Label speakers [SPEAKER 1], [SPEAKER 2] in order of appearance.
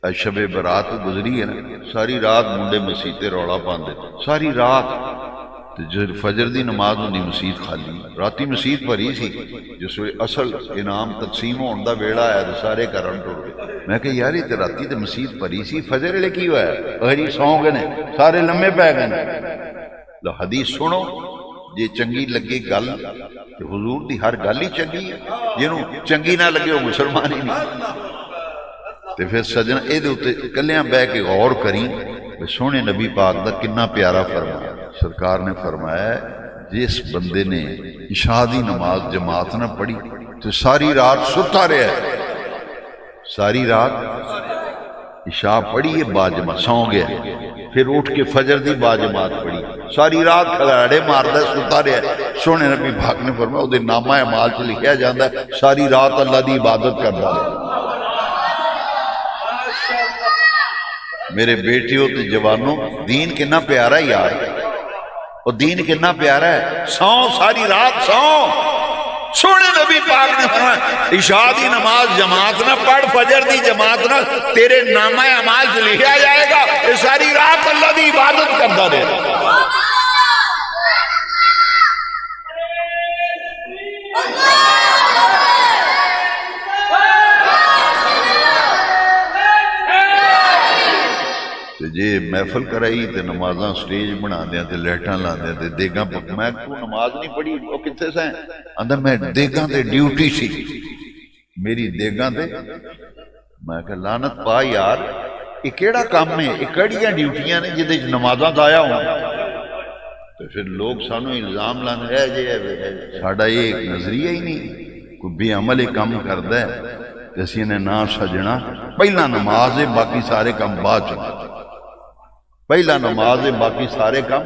[SPEAKER 1] شب برات گزری ہے نا، ساری رات منڈے مسیتے رولا پاندے، ساری رات جو فجر دی نماز ہوندی مسیت خالی، راتی مسیت بھری سی، جس ویلے اصل انعام تقسیم ہون دا ویلا آیا تو سارے گھراں ٹر گئے۔ میں کہ یار یہ راتی تے مسیت بھری سی، فجر ویلے کی ہوا ہے؟ ہری سو گئے نے، سارے لمے پے گئے نے۔ لو حدیث سنو، جے چنگی لگے گل کہ حضور دی ہر گل ہی چنگی ہے، جنوں چنگی نہ لگے وہ مسلمان ہی نہیں۔ تے پھر سجنا اے دے اوتے کلیاں بہ کے غور کریں، سونے نبی پاک دا کنا پیارا فرمایا۔ سرکار نے فرمایا جس بندے نے عشاء دی نماز جماعت نہ پڑھی تو ساری رات ستا رہا ہے، ساری رات عشاء پڑھی ہے باجماعت، سو گیا، پھر اٹھ کے فجر دی باجماعت پڑھی، ساری رات کھلاڑے ماردا ستا رہا ہے۔ سونے نبی پاک نے فرمایا وہ نامہ اعمال چ لکھیا جاندا ہے ساری رات اللہ دی عبادت کردا ہے۔ میرے بیٹیوں تے جوانوں، دین کنا پیارا یار، اور دین کنا پیارا ہے، سو ساری رات سو۔ سونے نبی پاک نے فرمایا عشاء دی نماز جماعت نہ پڑھ، فجر دی جماعت نہ، تیرے نامہ اعمال سے لکھا جائے گا کہ ساری رات اللہ دی عبادت کرتا رہے۔ جی محفل کرائی تے نمازاں سٹیج بنا دیا تے لائٹاں لا دیا تے دیگاں پک، میں تو نماز نہیں پڑھی، وہ کتنے سے ہیں؟ اندر میں دیگاں تے ڈیوٹی سی میری، دیگاں تے میں کہ لعنت پا یار، یہ کیڑا کام ہے، یہ کیڑیاں ڈیوٹیاں نے جدے نمازاں ضائع ہوں؟ تو پھر لوگ سانو الزام لانے ہے جی ساڈا یہ نظریہ ہی نہیں، کوئی بے عمل کام کردا ہے تے اسی نے نہ سجنا، پہلا نماز ہے باقی سارے کام بعد چ، پہلا نماز ہے باقی سارے کام